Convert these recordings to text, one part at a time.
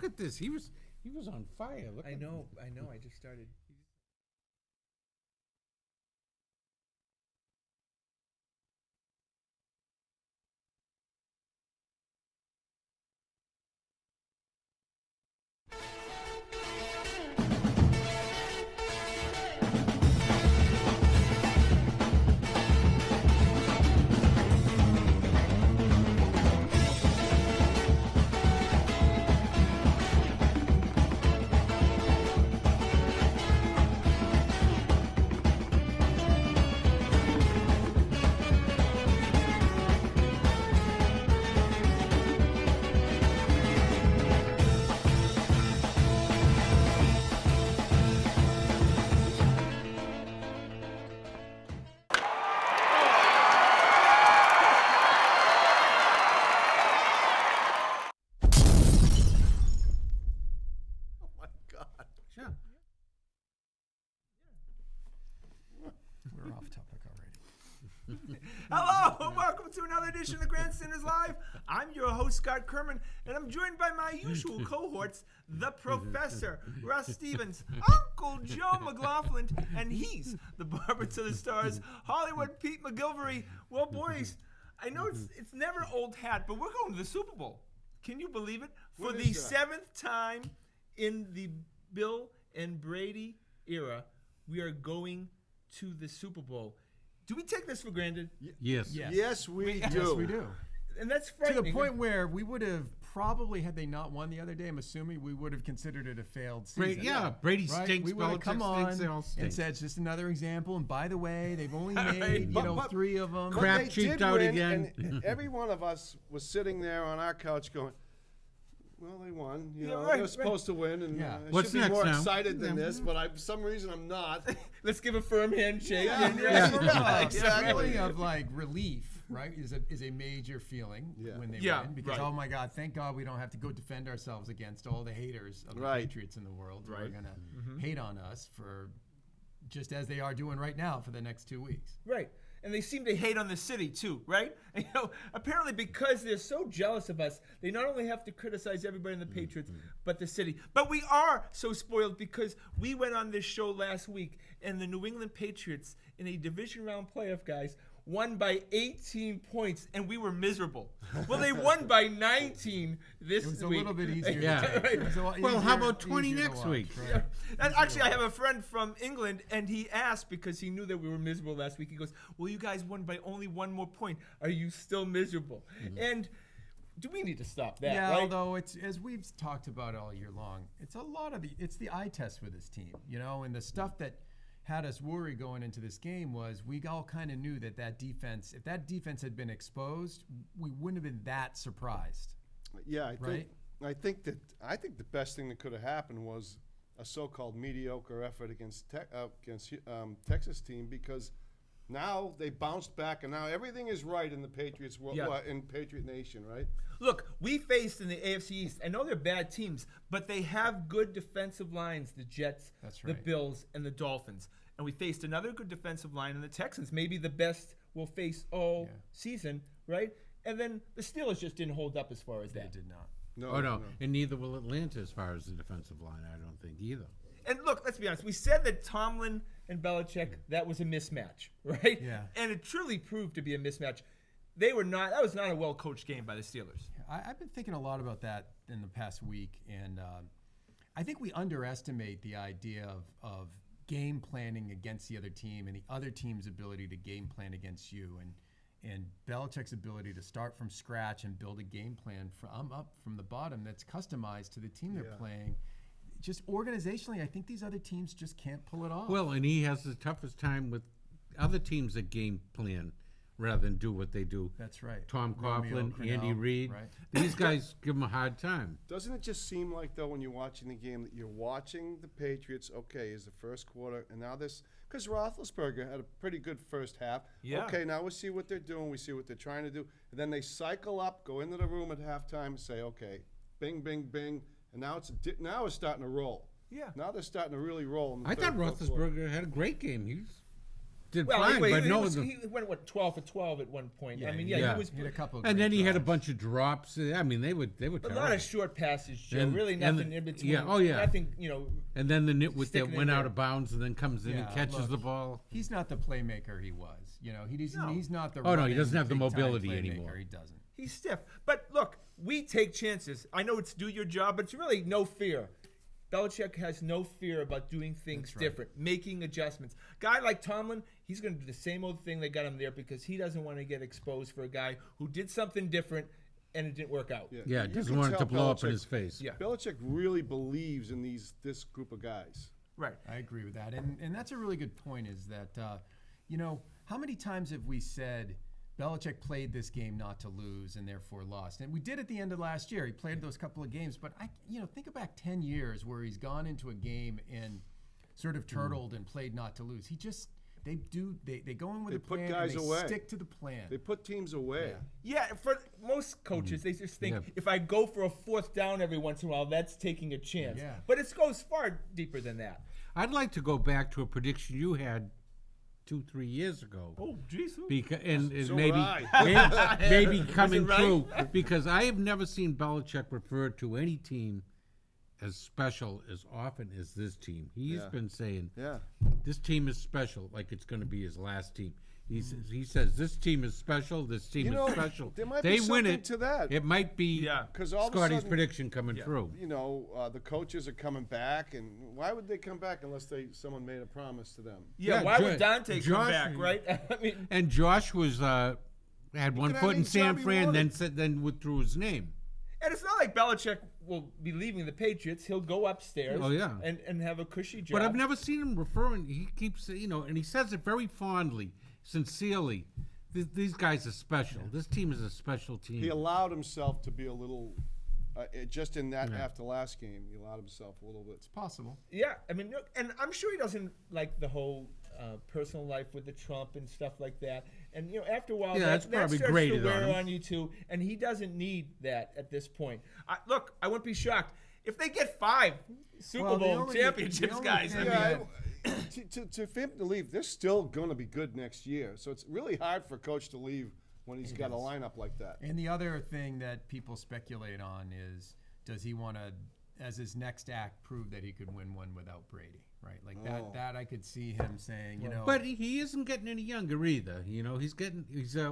look at this. He was on fire. Look. I know. I just started. Oh my God. Yeah. We're off topic already. Hello, and welcome to another edition of the Grandstanders Live. I'm your host, Scott Kerman, and I'm joined by my usual cohorts, the Professor, Russ Stevens, Uncle Joe McLaughlin, and he's the barber to the stars, Hollywood Pete McGilvery. Well, boys, I know it's never old hat, but we're going to the Super Bowl. Can you believe it? For What the is that? 7th time in the Bill and Brady era, we are going to the Super Bowl. Do we take this for granted? Yes. Yes, we do. Yes, we do. And that's To frightening. the point where we would have probably, had they not won the other day, I'm assuming we would have considered it a failed season. Brady Right? stinks. We would have Belichick come stinks. on They all stink. and said it's just another example. And by the way, they've only Right. made But- 3 of them. But Crap they cheeked did out win, again. And every one of us was sitting there on our couch going, well, they won. You Yeah, know, right, they were supposed to win, and Yeah. I What's should be next more now? excited than Yeah. this, but for some reason I'm not. Let's give a firm handshake. Yeah. And Yeah. Exactly. Exactly. Of like relief, right, is a major feeling Yeah. when they Yeah, win, because right. oh my God, thank God we don't have to go defend ourselves against all the haters of the Right. Patriots in the world who are Right. gonna hate on us for just as they are doing right now for the next 2 weeks. Right. And they seem to hate on the city too, right? And, apparently because they're so jealous of us, they not only have to criticize everybody in the Patriots, but the city. But we are so spoiled because we went on this show last week, and the New England Patriots in a division round playoff, guys, won by 18 points, and we were miserable. Well, they won by 19 this It was week. a little bit easier. Yeah. To take. It was a lot Well, how easier- about 20 easier to next watch, week? right? And actually, I have a friend from England, and he asked because he knew that we were miserable last week. He goes, "Well, you guys won by only one more point. Are you still miserable?" And do we need to stop that? Yeah, right? although it's, as we've talked about all year long, it's a lot of it's the eye test for this team, and the stuff that had us worry going into this game was we all kind of knew that defense, if that defense had been exposed, we wouldn't have been that surprised. Yeah, Right? I think the best thing that could have happened was a so-called mediocre effort against Texas team, because now they bounced back and now everything is right in the Patriots world, Yeah. in Patriot Nation, right? Look, we faced in the AFC East. I know they're bad teams, but they have good defensive lines, the Jets, That's the right. Bills, and the Dolphins. And we faced another good defensive line in the Texans, maybe the best we'll face all Yeah. season, right? And then the Steelers just didn't hold up as far as They that. did not. Oh, no. And neither will Atlanta as far as the defensive line, I don't think, either. And look, let's be honest. We said that Tomlin and Belichick, that was a mismatch, right? Yeah. And it truly proved to be a mismatch. That was not a well-coached game by the Steelers. I've been thinking a lot about that in the past week, and I think we underestimate the idea of game planning against the other team and the other team's ability to game plan against you, and Belichick's ability to start from scratch and build a game plan from up from the bottom that's customized to the team they're playing. Just organizationally, I think these other teams just can't pull it off. Well, and he has the toughest time with other teams that game plan rather than do what they do. That's right. Tom Romeo Coughlin, Crennel, Andy Reid. right. These guys give him a hard time. Doesn't it just seem like, though, when you're watching the game, that you're watching the Patriots, okay, is the first quarter, and now this, because Roethlisberger had a pretty good first half. Yeah. Okay, now we see what they're doing, we see what they're trying to do, and then they cycle up, go into the room at halftime, and say, okay, bing, bing, bing, and now it's starting to roll. Yeah. Now they're starting to really roll. In the I third, thought fourth quarter. Roethlisberger had a great game. He's did Well, fine, anyway, but he went what 12 for 12 at one point. I mean, yeah. he was. He had a couple of and great then he had a drives. bunch of drops. I mean, they were A lot terrible. of short passes, Joe. And- really and nothing the- in between. yeah, oh, yeah. Nothing, And then the nitwit Sticking that it went in out there. of bounds and then comes in and Yeah, catches look, the ball. He's not the playmaker he was. You know, he's not the. Oh, no, he running, doesn't have the big-time mobility playmaker. anymore. He doesn't. He's stiff. But look, we take chances. I know it's do your job, but it's really no fear. Belichick has no fear about doing things That's right. different, making adjustments. Guy like Tomlin, he's going to do the same old thing they got him there because he doesn't want to get exposed for a guy who did something different and it didn't work out. Yeah, You doesn't can want it to tell blow up in Belichick- his face. Yeah. Belichick really believes in this group of guys. Right. I agree with that, and that's a really good point. Is that you know, how many times have we said Belichick played this game not to lose and therefore lost? And we did at the end of last year. He played those couple of games, but think back 10 years where he's gone into a game and sort of turtled and played not to lose. They go in with They a put plan guys and they away. stick to the plan. They put teams away. Yeah, for most coaches, they just think Yeah. if I go for a fourth down every once in a while, that's taking a chance. Yeah. But it goes far deeper than that. I'd like to go back to a prediction you had 2-3 years ago. Oh, jeez. Because and So maybe, would I. maybe coming right? true because I have never seen Belichick refer to any team as special as often as this team. He's Yeah. been saying Yeah. this team is special, like it's going to be his last team. He says this team is special. This team You know, is special. there might they be win something it. to that. It might be Yeah. 'Cause all of a Scotty's sudden- prediction coming Yeah. true. You know, the coaches are coming back, and why would they come back unless someone made a promise to them? Yeah, Yeah, why Jo- would Dante come Josh- back, right? I mean, And Josh was had one can have foot in any San job he Fran, wanted. then withdrew his name. and it's not like Belichick will be leaving the Patriots. He'll go upstairs Oh, yeah. and have a cushy job. But I've never seen him referring. He keeps, and he says it very fondly, sincerely. These guys are special. This team is a special team. He allowed himself to be a little, just in that Yeah. after last game, he allowed himself a little bit. Possible. Yeah, I mean, look, and I'm sure he doesn't like the whole personal life with the Trump and stuff like that. And after a while, Yeah, that's that probably starts grated to wear on him. on you too. And he doesn't need that at this point. Look, I wouldn't be shocked if they get 5 Super Well, the Bowl only- championships, the only guys. thing- I mean, For him to leave, they're still going to be good next year. So it's really hard for a coach to leave when he's got a lineup like that. And the other thing that people speculate on is, does he want to, as his next act, prove that he could win one without Brady? Right, like Oh. that I could see him saying, But he isn't getting any younger either. He's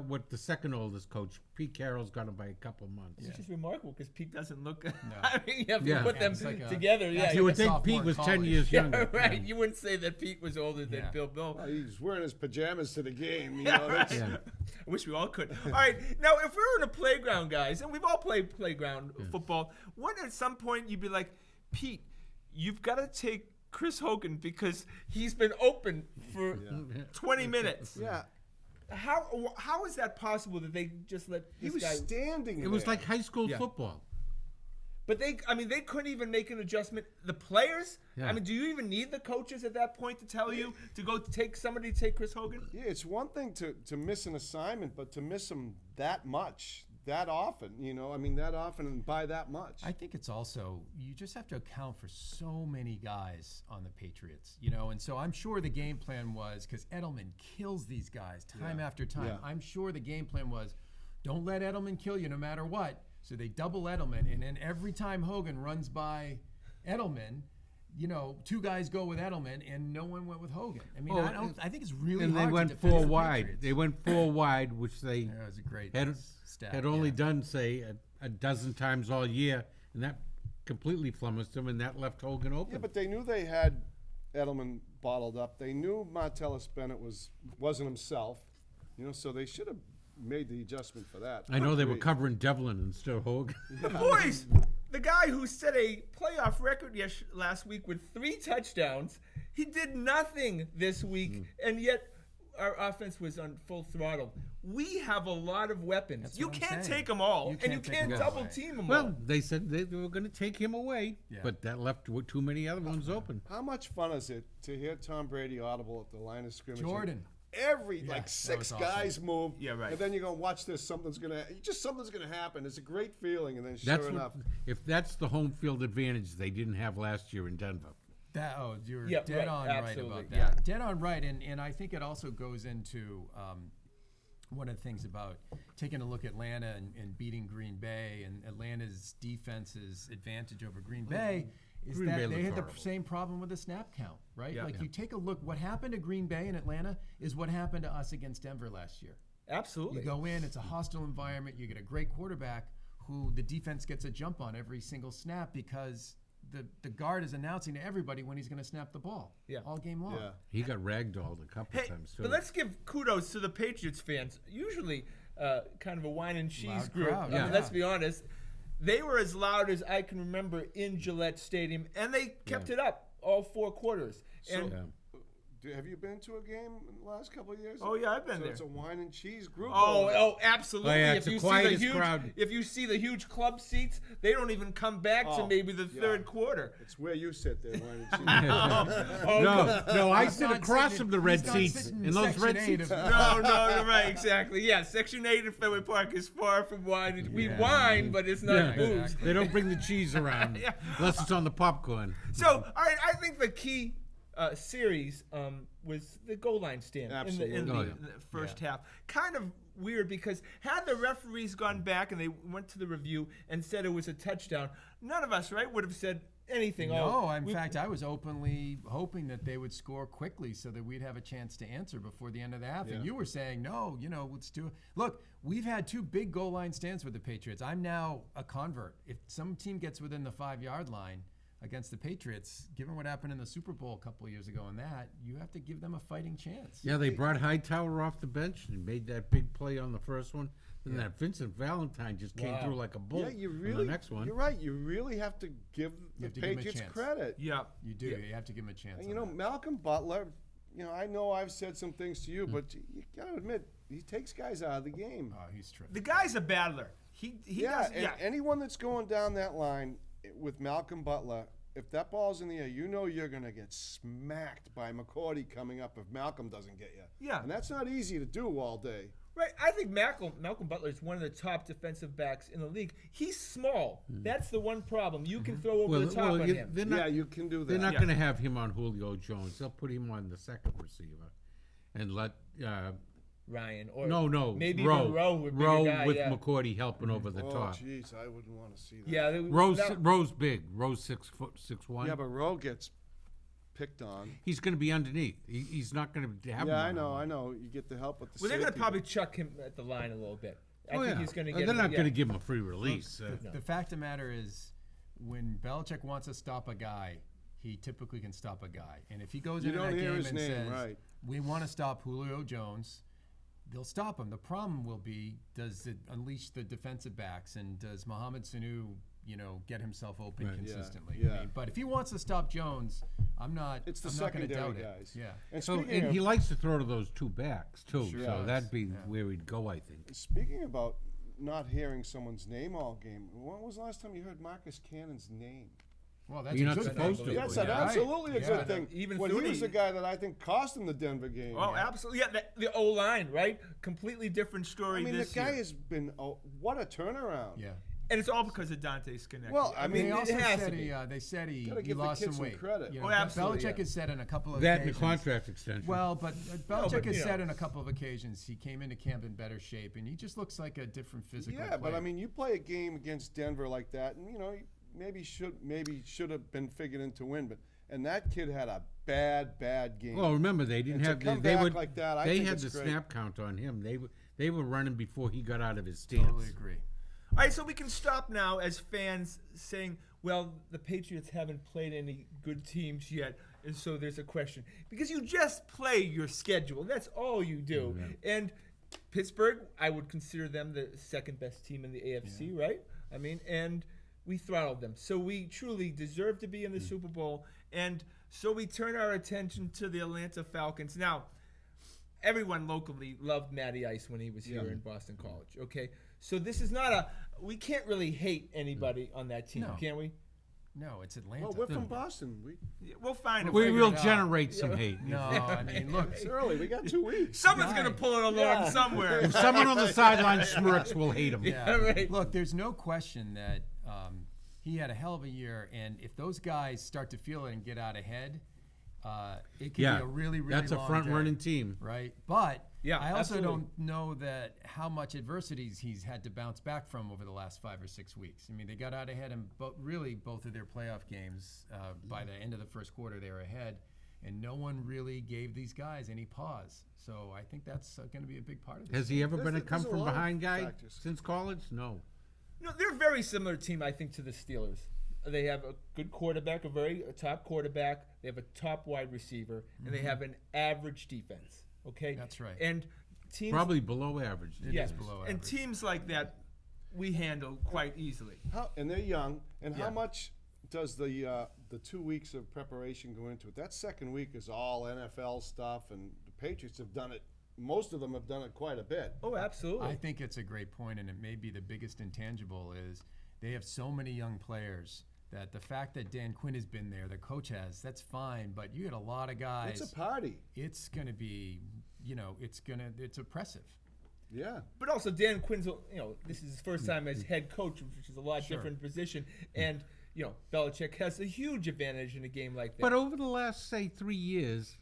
what the second oldest coach. Pete Carroll's got him by a couple of months. It's just remarkable because Pete doesn't look. I mean, you have to Yeah. put them It's like a- together. Yeah, that's You would a think sophomore Pete was in 10 college. years yeah, younger. right. You wouldn't say that Pete was older than Yeah. Bill. He's wearing his pajamas to the game. You know, that's, Yeah. I wish we all could. All right, now if we were in a playground, guys, and we've all played playground football, wouldn't at some point you'd be like, Pete, you've got to take Chris Hogan because he's been open for 20 minutes. yeah. How is that possible that they just let He this was guy? standing It was there. like high school Yeah. football. But they couldn't even make an adjustment. The players, Yeah. I mean, do you even need the coaches at that point to tell you to go take somebody to take Chris Hogan? Yeah, it's one thing to miss an assignment, but to miss him that much, that often, that often and by that much. I think it's also, you just have to account for so many guys on the Patriots, and so I'm sure the game plan was, because Edelman kills these guys time after time. Yeah. I'm sure the game plan was, don't let Edelman kill you no matter what. So they double Edelman, and then every time Hogan runs by Edelman, 2 guys go with Edelman, and no one went with Hogan. I mean, Oh, I think it's really And they hard to went defend 4 the wide. Patriots. They went 4 wide, which they Yeah, it was a great had, stat. had only yeah. done, say, a dozen times all year. And that completely flummoxed them, and that left Hogan open. Yeah, but they knew they had Edelman bottled up. They knew Martellus Bennett wasn't himself, so they should have made the adjustment for that. I know they were Agreed. covering Devlin instead of Hogan. Boys, the guy who set a playoff record last week with 3 touchdowns, he did nothing this week, and yet our offense was on full throttle. We have a lot of weapons. That's You what I'm can't saying. take them all, You and can't you take can't 'em all double away. team them all. Well, they said they were going to take him away, Yeah. but that left too many other ones open. How much fun is it to hear Tom Brady audible at the line of scrimmage? Jordan. Every that 6 was awesome. guys move. Yeah, right. And then you're gonna watch this. Something's gonna happen. It's a great feeling, and then That's sure enough, if that's the home field advantage they didn't have last year in Denver. You're Yeah, dead right, on absolutely, right about yeah. that. Dead on right, and I think it also goes into one of the things about taking a look at Atlanta and beating Green Bay, and Atlanta's defense's advantage over Green Bay is Green that Bay they looked had the horrible. same problem with the snap count, right? Yeah. Like Yeah. you take a look, what happened to Green Bay and Atlanta is what happened to us against Denver last year. Absolutely. You go in, it's a hostile environment. You get a great quarterback who the defense gets a jump on every single snap because the guard is announcing to everybody when he's going to snap the ball all game long. Yeah. He got ragdolled a couple Hey, times too. but let's give kudos to the Patriots fans. Usually, kind of a wine and cheese Loud group. crowd, I mean, yeah. let's be honest. They were as loud as I can remember in Gillette Stadium, and they kept it up all 4 quarters. And Yeah. Have you been to a game in the last couple of years? Oh, yeah, I've been so there. It's a wine and cheese group. Oh, absolutely. Oh, yeah, if it's the you see the quietest huge, crowd. if you see the huge club seats, they don't even come back to Oh, maybe the yeah. third quarter. It's where you sit there, wine and cheese. No, I He's sit not across sitting- from the he's red not seats. sitting In in those Section red 8 seats. of- No, right, exactly. Yeah, Section 8 in Fenway Park is far from wine. We Yeah. wine, but it's not Yeah. booze. Exactly. They don't bring the cheese around Yeah. unless it's on the popcorn. So, all right, I think the key series was the goal line stand in the, Oh, yeah. the first half. Kind of weird because had the referees gone back and they went to the review and said it was a touchdown, none of us, right, would have said anything. No, in fact, I was openly hoping that they would score quickly so that we'd have a chance to answer before the end of the half. And Yeah. you were saying, no, let's do it. Look, we've had 2 big goal line stands with the Patriots. I'm now a convert. If some team gets within the 5-yard line against the Patriots, given what happened in the Super Bowl a couple of years ago on that, you have to give them a fighting chance. Yeah, they brought Hightower off the bench and made that big play on the first one. Then that Vincent Valentine just came through like a bull Yeah, you on really. the next one. You're right. You really have to give the have to give 'em a Patriots chance. credit. Yeah. You do. Yeah. You have to give them a chance. And, on you know, that. Malcolm Butler. I know I've said some things to you, but you gotta admit he takes guys out of the game. Oh, he's terrific. The guy's a battler. He Yeah, does. and Yeah. anyone that's going down that line with Malcolm Butler, if that ball's in the air, you know you're going to get smacked by McCourty coming up if Malcolm doesn't get you. Yeah. And that's not easy to do all day. Right, I think Malcolm Butler is one of the top defensive backs in the league. He's small. That's the one problem. You can throw over the top on him. they're Yeah, not, you can do that. they're not Yeah. going to have him on Julio Jones. They'll put him on the second receiver and let Ryan or maybe Rowe, even Rowe would be Rowe the guy. with yeah. McCourty helping over the Oh, top. jeez, I wouldn't want to see that. Yeah, Rowe's big. Rowe's 6'1". Yeah, but Rowe gets picked on. He's going to be underneath. He's not going to have. Yeah, him on I him. know. You get the help with the Well, they're going to safety, probably but- chuck him at the line a little bit. I Oh, think yeah. he's going to get. They're not yeah. going to give him a free release. The fact of the matter is, when Belichick wants to stop a guy, he typically can stop a guy. And if he goes You into don't that hear game his and name, says, right. we want to stop Julio Jones, they'll stop him. The problem will be, does it unleash the defensive backs, and does Mohamed Sanu, get himself open Right. Yeah, consistently? yeah. But if he wants to stop Jones, I'm not It's the I'm not going to secondary doubt guys. it. Yeah. And So, speaking and of, he likes to throw to those 2 backs too. Sure So does. that'd be where he'd go, I think. speaking about not hearing someone's name all game, when was the last time you heard Marcus Cannon's name? Well, that's You're a not good supposed thing. to. That's Yeah. absolutely a Yeah. good thing. Even when he was Thune- the guy that I think cost him the Denver game. Oh, absolutely. Yeah, the O line, right? Completely different story I mean, the this guy year. has been what a turnaround. Yeah. And it's all because of Dante Scannecchia. Well, I mean, They it also has said to be. they said he Gotta give the lost kid some some weight. credit. Oh, absolutely, Belichick yeah. has said on a couple of That and the occasions. contract extension. Well, but Belichick but, has you said know. on a couple of occasions he came into camp in better shape, and he just looks like a different physical Yeah, but player. I mean, you play a game against Denver like that, and maybe should have been figured in to win, and that kid had a bad game. Well, remember they didn't And to have come they back would like that, I they think had it's the great. snap count on him. They were running before he got out of his stance. Totally agree. All right, so we can stop now as fans saying, well, the Patriots haven't played any good teams yet, and so there's a question. Because you just play your schedule. That's all you do. And Pittsburgh, I would consider them the second best team in the AFC, right? I mean, and we throttled them. So we truly deserve to be in the Super Bowl, and so we turn our attention to the Atlanta Falcons. Now, everyone locally loved Matty Ice when he was here in Boston College, okay? So this is not we can't really hate anybody on that team, No. can we? No, it's Atlanta. Well, we're from Boston. We'll find it. We figure will it out. generate some hate. No, I mean, look, It's early. We got 2 weeks. Someone's Guy. going to pull it along Yeah. somewhere. If someone on the sideline smirks, we'll hate him. yeah. right. Look, there's no question that he had a hell of a year, and if those guys start to feel it and get out ahead, it can Yeah, be a really, really that's a long front-running day, team. right? But Yeah, I also absolutely. don't know that how much adversities he's had to bounce back from over the last 5 or 6 weeks. I mean, they got out ahead in both of their playoff games. By the end of the first quarter, they were ahead, and no one really gave these guys any pause. So I think that's going to be a big part of this. Has he ever been a There's a lot of come-from-behind guy factors. since college? No. You know, they're a very similar team, I think, to the Steelers. They have a good quarterback, a top quarterback. They have a top wide receiver, and they have an average defense. Okay, That's right. And teams Probably below average. It yes, is below and average. teams like that we handle quite easily. And they're young. And Yeah. how much does the 2 weeks of preparation go into it? That second week is all NFL stuff, and the Patriots have done it. Most of them have done it quite a bit. Oh, absolutely. I think it's a great point, and it may be the biggest intangible is they have so many young players that the fact that Dan Quinn has been there, the coach has, that's fine. But you get a lot of guys. It's a party. It's going to be, it's oppressive. Yeah. But also, Dan Quinn's, this is his first time as head coach, which is a lot Sure. different position. And, Belichick has a huge advantage in a game like that. But over the last, say, 3 years,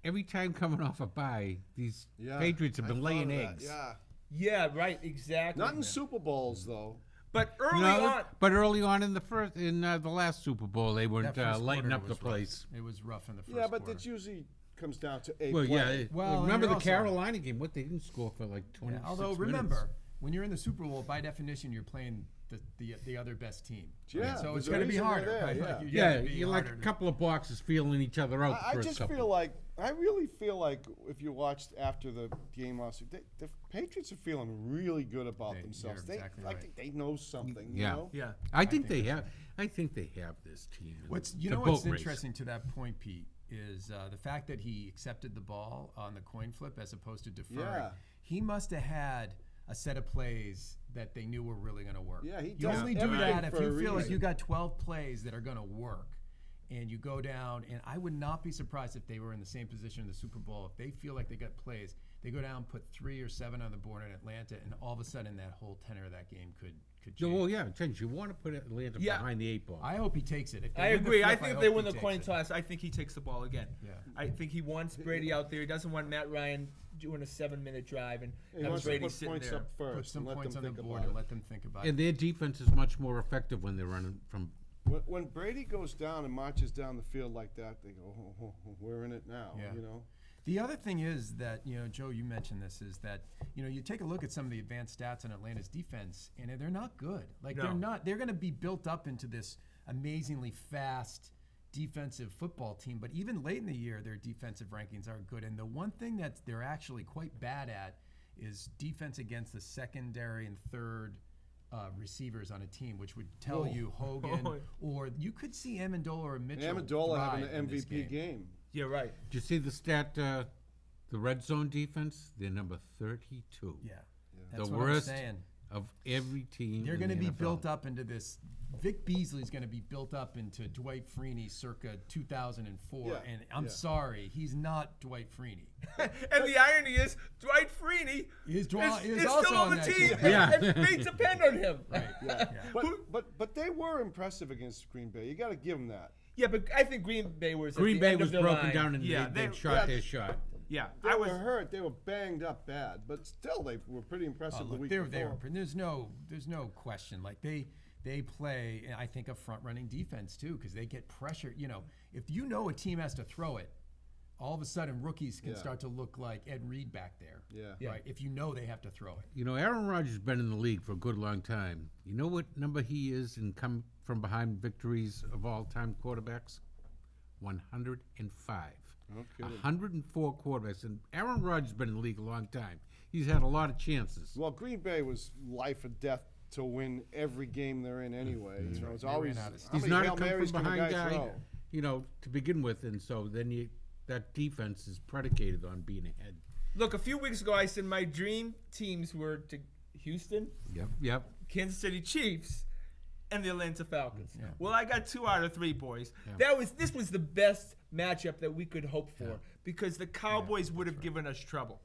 every time coming off a bye, these Yeah. Patriots have I been thought laying of that, eggs. Yeah. yeah, right, exactly. Not in Super Bowls, though. But early No, on, but early on in the last Super Bowl, they That weren't first lighting quarter up the was place. rough. It was rough in the first Yeah, but quarter. it usually comes down to a Well, play. yeah. Well, Remember and the also- Carolina game? What, they didn't score for like 26 Although, minutes. remember, when you're in the Super Bowl, by definition, you're playing the other best team. Yeah, So there's it's a going to be reason they're harder. there, right? yeah. Like, you Yeah, gotta be you're like a harder to- couple of boxes feeling each other out. I the first just couple. feel like I really feel like if you watched after the game last week, the Patriots are feeling really good about You're themselves. exactly I right. think they know something. Yeah. You know? yeah. I think they have. I think they have this team. in What's the what's boat race. interesting to that point, Pete, is the fact that he accepted the ball on the coin flip as opposed to deferring. Yeah. He must have had a set of plays that they knew were really going to work. Yeah, he You does only do everything that if for you a feel like reason. you got 12 plays that are going to work, and you go down. And I would not be surprised if they were in the same position in the Super Bowl. If they feel like they got plays, they go down, put 3 or 7 on the board in Atlanta, and all of a sudden that whole tenor of that game could Yeah, change. well, yeah, change. You want to put Atlanta Yeah. behind the 8 ball. I hope he takes it. If they I win the agree. I flip, think if hope they he win the takes coin it. toss, I think he takes the ball again. Yeah. I think he wants Brady out there. He doesn't want Matt Ryan doing a 7-minute drive and He have wants to Brady put sitting points there. up first Put some and let points them on the think board about and it. let them think about And it. their defense is much more effective when they're running from. When Brady goes down and marches down the field like that, they go, we're in it now. Yeah. You know. The other thing is that, Joe, you mentioned this, is that, you take a look at some of the advanced stats on Atlanta's defense, and they're not good. Like, No. they're going to be built up into this amazingly fast defensive football team, but even late in the year, their defensive rankings aren't good. And the one thing that they're actually quite bad at is defense against the secondary and third receivers on a team, which would tell you Hogan, or you could see Amendola or Mitchell Amendola having thrive an in this MVP game. Yeah, right. Did you see the stat? The red zone defense. They're number 32. Yeah. The That's what worst I'm saying. of every team. They're in going to the be NFL. built up into this. Vic Beasley's going to be built up into Dwight Freeney circa 2004. Yeah, And I'm yeah. sorry, he's not Dwight Freeney. And the irony is, Dwight Freeney Is is also still on the that team, Yeah. and they depend on him. Right. Yeah. Yeah. But they were impressive against Green Bay. You got to give them that. Yeah, but I think Green Bay was at Green the Bay end was of their broken line. down and yeah, they they, shot yeah. their shot. yeah. They I were was hurt. They were banged up bad, but still they were pretty impressive Oh, the look, week they before. were. There's no question. Like they play, I think, a front running defense too, because they get pressure. If a team has to throw it, all of a sudden rookies can Yeah. start to look like Ed Reed back there. Yeah. Right. If they have to throw it. Aaron Rodgers has been in the league for a good long time. You know what number he is in come from behind victories of all-time quarterbacks? 105. No kidding. 104 quarterbacks. And Aaron Rodgers has been in the league a long time. He's had a lot of chances. Well, Green Bay was life or death to win every game they're in anyway. It's right. They always ran out of how He's many not a Hail Marys can a come-from-behind guy guy, throw? to begin with. And so then that defense is predicated on being ahead. look. A few weeks ago, I said my dream teams were to Houston, Yep. Kansas City Chiefs, and the Atlanta Falcons. Yeah. Well, I got 2 out of 3, boys. Yeah. This was the best matchup that we could hope for Yeah. because the Cowboys would have given us trouble.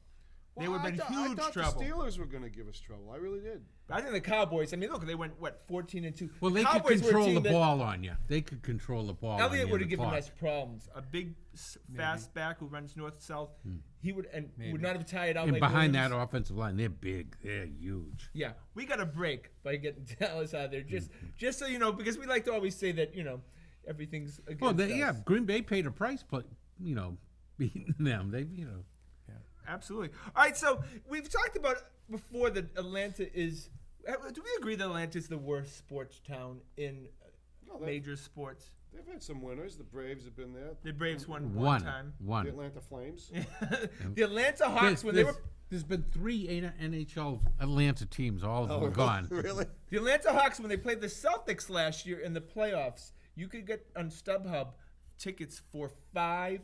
They would have been I huge thought trouble. the Steelers were going to give us trouble. I really did. But I think the Cowboys. I mean, look, they went 14-2. Well, they Cowboys could were a control team the that- ball on you. They could control the ball. Elliott on you would in have the given clock. us problems. A big, fast back who runs north-south. He would Maybe. would not have tired out. And like behind Williams. that offensive line, they're big. They're huge. Yeah, we got a break by getting Dallas out of there. Just so you know, because we like to always say that everything's against Well, us. yeah, Green Bay paid a price, but beating them, Absolutely. All right, so we've talked about before that Atlanta is. Do we agree that Atlanta is the worst sports town in No, major sports? They've had some winners. The Braves have been there. The Braves won one time. The one. Atlanta Flames. The Atlanta Hawks, when they were. There's been 3 NHL Atlanta teams, all of them Oh, gone. Really? The Atlanta Hawks, when they played the Celtics last year in the playoffs, you could get on StubHub tickets for $5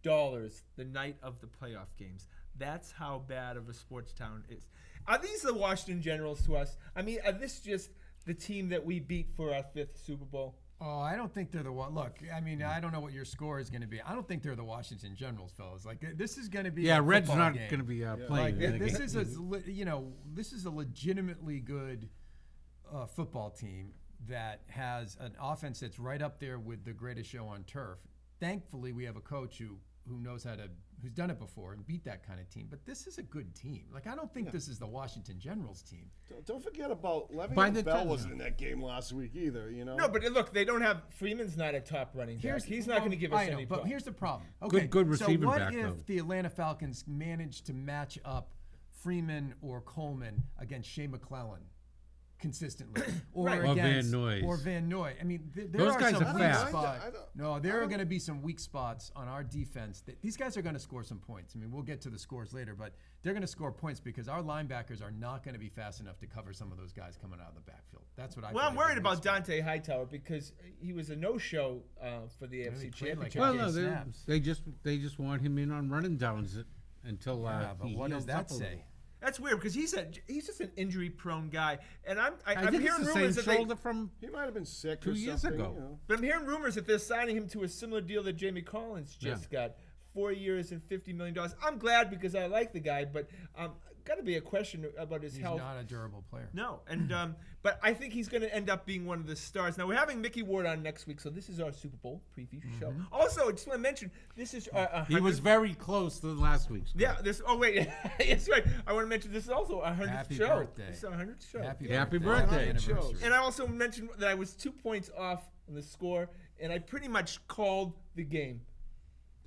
the night of the playoff games. That's how bad of a sports town it is. Are these the Washington Generals to us? I mean, are this just the team that we beat for our 5th Super Bowl? Oh, I don't think they're the one. Look, I mean, I don't know what your score is going to be. I don't think they're the Washington Generals, fellas. Like this is going to be Yeah, a Red's football not game. going to be Like playing. in the this game. is this is a legitimately good football team that has an offense that's right up there with the greatest show on turf. Thankfully, we have a coach who knows who's done it before and beat that kind of team. But this is a good team. Like I don't think this is the Washington Generals team. Don't forget about By the Le'Veon Bell time- wasn't in that game last week either. No, but look, they don't have Freeman's not a top running back. He's not going to give us I know, any but problems. here's the problem. Okay, Good receiving so what back, if though. the Atlanta Falcons manage to match up Freeman or Coleman against Shea McClellan consistently, or Right. Or against Van Noy. or Van Noy? I mean, there Those are guys some are weak fast. spots. I don't- No, I there are don't- going to be some weak spots on our defense. These guys are going to score some points. I mean, we'll get to the scores later, but they're going to score points because our linebackers are not going to be fast enough to cover some of those guys coming out of the backfield. That's what I. Well, I'm believe worried the weak about spot. Dante Hightower because he was a no-show for the he AFC played like Championship. Well, Okay, no, snaps. they just want him in on running downs until Yeah, but he what does heals up that a say? little. That's weird because he's just an injury-prone guy, and I'm I think hearing it's the rumors same that shoulder from. He might have been sick 2 or years something, ago. you know. but I'm hearing rumors that they're signing him to a similar deal that Jamie Collins just got, 4 years and $50 million. I'm glad because I like the guy, but got to be a question about his He's health. not a durable player. No, and but I think he's going to end up being one of the stars. Now we're having Mickey Ward on next week, so this is our Super Bowl preview show. Also, I just want to mention this is our He was 100th very close to last week's. Yeah, this. Oh wait, that's right. I want to mention this is also our 100th Happy show. birthday. This is our 100th show. Happy birthday. Birthday. Anniversary. And I also mentioned that I was 2 points off on the score, and I pretty much called the game.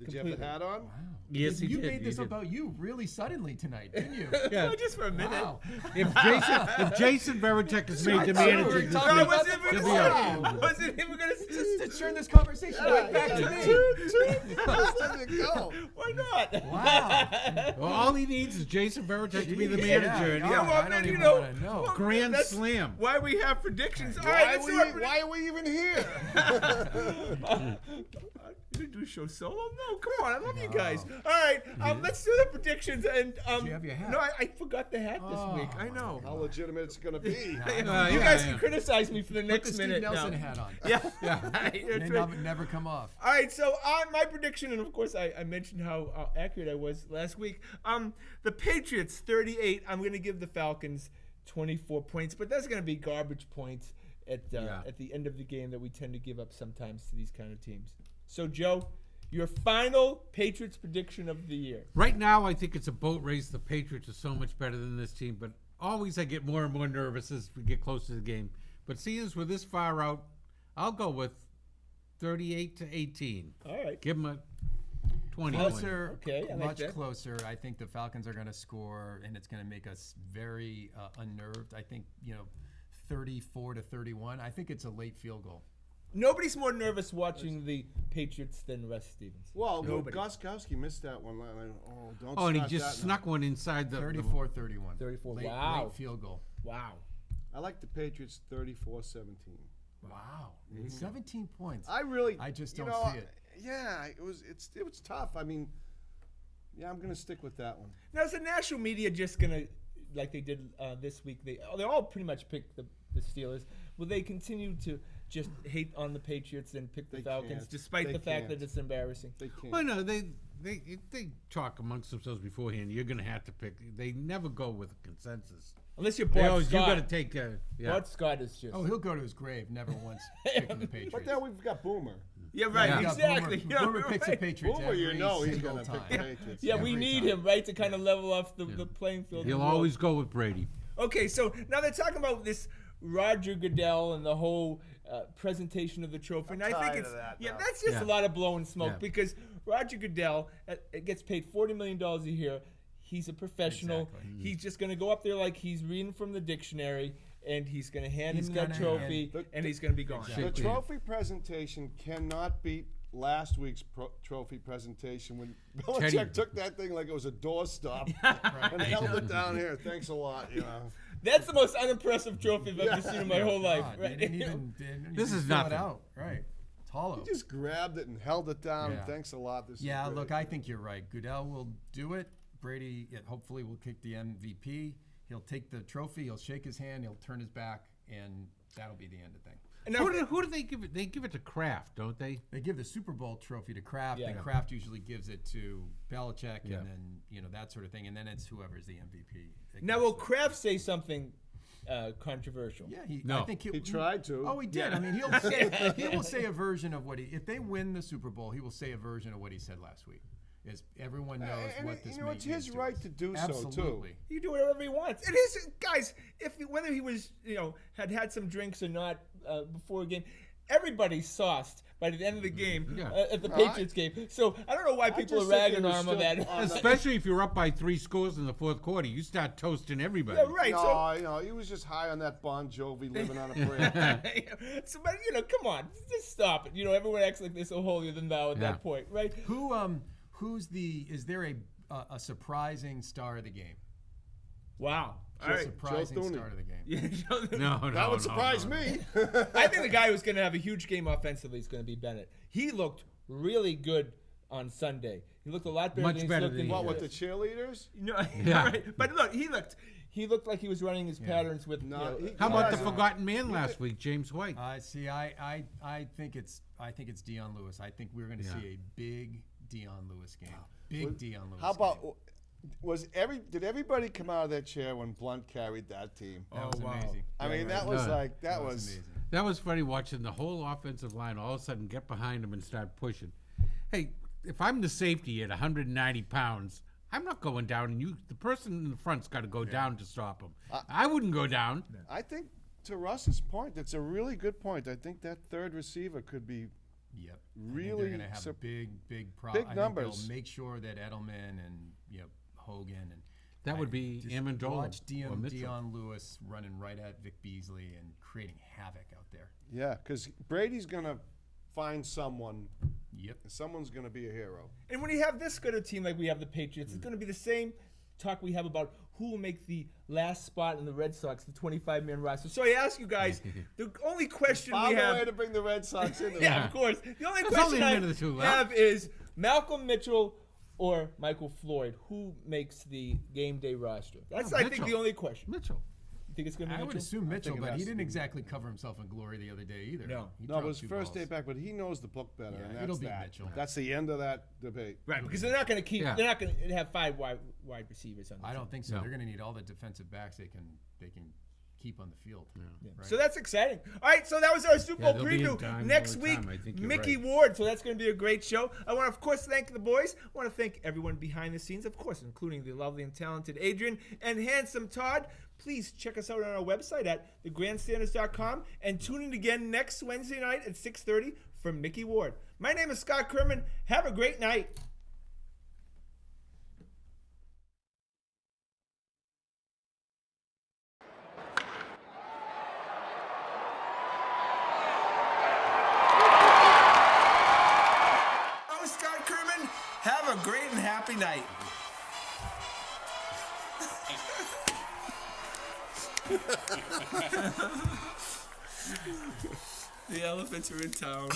Did you have the Completely. hat on? Yes, he you did. made he this did. about you really suddenly tonight, didn't you? Yeah. Oh, just for a minute. Wow. If Jason Veritek is made the Right. manager, No, just No, Talking I be- wasn't even He'll going be to up. say. Wasn't even going to say. Just to turn this conversation right back to me. Just let it go. Why not? Wow. Well, all he needs is Jason Veritek to be the Jeez, manager. and yeah, he'll- well, I don't man, even you know, wanna know. well, Grand that's slam. Why we have predictions? All right, let's do our predictions. Why are we even here? You didn't do a show solo? No, come on. I love you guys. All right, let's do the predictions. And you have your hat? No, I forgot the hat this Oh, week. I know. How legitimate it's gonna be? you yeah, guys yeah. can criticize me for the Put next the Steve minute. Nelson now. hat on. Yeah, Yeah. That's May right. never come off. All right, so my prediction, and of course I mentioned how accurate I was last week. The Patriots 38. I'm going to give the Falcons 24 points, but that's going to be garbage points at the end of the game that we tend to give up sometimes to these kind of teams. So Joe, your final Patriots prediction of the year. Right now, I think it's a boat race. The Patriots are so much better than this team, but always I get more and more nervous as we get closer to the game. But seeing as we're this far out, I'll go with 38-18. All right. Give them a 20. Closer, Okay, I like much that. closer. I think the Falcons are going to score, and it's going to make us very unnerved. I think 34-31. I think it's a late field goal. Nobody's more nervous watching the Patriots than Russ Stevens. Well, Nobody. Goskowski missed that one. Don't. Oh, and he start just that snuck one inside the 34-31. 34. Late, Wow. late field goal. Wow. I like the Patriots 34-17. Wow. 17 points. I just you don't know, see it. Yeah, it was tough. I mean, yeah, I'm gonna stick with that one. Now, is the national media just going to, like they did this week, they all pretty much picked the Steelers. Will they continue to just hate on the Patriots and pick the They Falcons, can't. despite They the fact can't. that it's embarrassing? They can't. Well, no, they talk amongst themselves beforehand. You're going to have to pick. They never go with a consensus. Unless you're They Bart always, you Scott. got to take. Yeah. Bart Scott is just. Oh, he'll go to his grave, never once picking the Patriots. But then we've got Boomer. Yeah, right. Yeah. Exactly. Boomer, Yeah, Boomer picks the right. Patriots Boomer, every you know he's single going to time. pick the Patriots. Yeah, we Every need time. him, right, to kind of level off the playing field. He'll as well. always go with Brady. Okay, so now they're talking about this Roger Goodell and the whole presentation of the trophy. And I think tired it's of that now. that's just Yeah. a lot of blowing smoke Yeah. because Roger Goodell gets paid $40 million a year. He's a professional. Exactly. He's just going to go up there like he's reading from the dictionary, and he's going to hand He's him that gonna trophy, hand- and he's going to be gone. The trophy presentation cannot beat last week's trophy presentation when Belichick Teddy. took that thing like it was a doorstop and held it down here. Thanks a lot, you know. That's the most unimpressive trophy I've ever seen in my whole life. God, Right? They didn't even This is fill nothing. it out. Right. It's hollow. He just grabbed it and held it down. Yeah. And thanks a lot. This Yeah, is great. look, I think you're right. Goodell will do it. Brady hopefully will kick the MVP. He'll take the trophy. He'll shake his hand. He'll turn his back, and that'll be the end of things. And now- Who do they give it? They give it to Kraft, don't they? They give the Super Bowl trophy to Kraft, Yeah. and Kraft usually gives it to Belichick, Yeah. and then that sort of thing, and then it's whoever's the MVP. that now, gets will the- Kraft say something controversial? Yeah, No. I think He tried to. Oh, he did. Yeah. I mean, he will say a version of what if they win the Super Bowl, he will say a version of what he said last week. Is everyone knows and what this you know, it's means his to right us. to do so, too. Absolutely. He can do whatever he wants. It is, guys. Whether he was, had some drinks or not before a game, everybody's sauced by the end of the game Yeah. at the Patriots game. So I don't know why people are just think ragging he was on him on still that. on the- Especially if you're up by 3 scores in the fourth quarter, you start toasting everybody. Yeah, right. No, he was just high on that Bon Jovi living on a prayer. So, but come on, just stop it. Everyone acts like they're so holier than thou at Yeah. that point, right? Is there a surprising star of the game? Wow. All right. Surprising Thuney. star of the game. Yeah, No, That would surprise no. me. I think the guy who's going to have a huge game offensively is going to be Bennett. He looked really good on Sunday. He looked a lot better Much than he's better looked than in he What, with the cheerleaders? Yeah. right. But look, he looked like he was running his patterns with. No, How about the Yeah. forgotten man last week, James White? See, I think it's Deion Lewis. I think we're going to Yeah. see a big Deion Lewis game. Big Deion Lewis. How about game. did everybody come out of their chair when Blunt carried that team? That was wow. amazing. I mean, right. that was No. like that was. amazing. That was funny watching the whole offensive line all of a sudden get behind him and start pushing. Hey, if I'm the safety at 190 pounds, I'm not going down, and the person in the front's got to go down to stop him. I wouldn't go down. I think to Russ's point, that's a really good point. I think that third receiver could be Yep. I think really they're going to have sup- big problem. big numbers. They'll make sure that Edelman and Hogan and That would be just Amendola Watch or Mitchell. Deion Lewis running right at Vic Beasley and creating havoc out there. yeah, because Brady's gonna find someone. Yep. Someone's gonna be a hero. And when you have this good a team like we have the Patriots, it's going to be the same talk we have about who will make the last spot in the Red Sox, the 25-man roster. So I ask you guys, the only question we Found a way have. to bring the Red Sox in. Yeah, of course. The only There's question only a I minute or two left. have is Malcolm Mitchell or Michael Floyd. Who makes the game day roster? That's, I think, Mitchell. the only question. Mitchell. You think it's going to be I would Mitchell? assume Mitchell, it but has he to didn't be exactly cover himself in glory the other day either. No. He No, it dropped was 2 first day balls. back, but he knows the book better, Yeah, and it'll that's be that. Mitchell. That's the end of that debate. Right, because they're not going to keep. Yeah. They're not going to have 5 wide receivers on the I team. don't think so. No. They're going to need all the defensive backs they can keep on the field. Right? So that's exciting. All right, so that was our Super Yeah, Bowl they'll be in preview. time Next all the week, time. I think you're Mickey right. Ward. So that's going to be a great show. I want to, of course, thank the boys. I want to thank everyone behind the scenes, of course, including the lovely and talented Adrian and handsome Todd. Please check us out on our website at thegrandstanders.com and tune in again next Wednesday night at 6:30 for Mickey Ward. My name is Scott Kerman. Have a great night. I'm Scott Kerman. Have a great and happy night. The elephants are in town.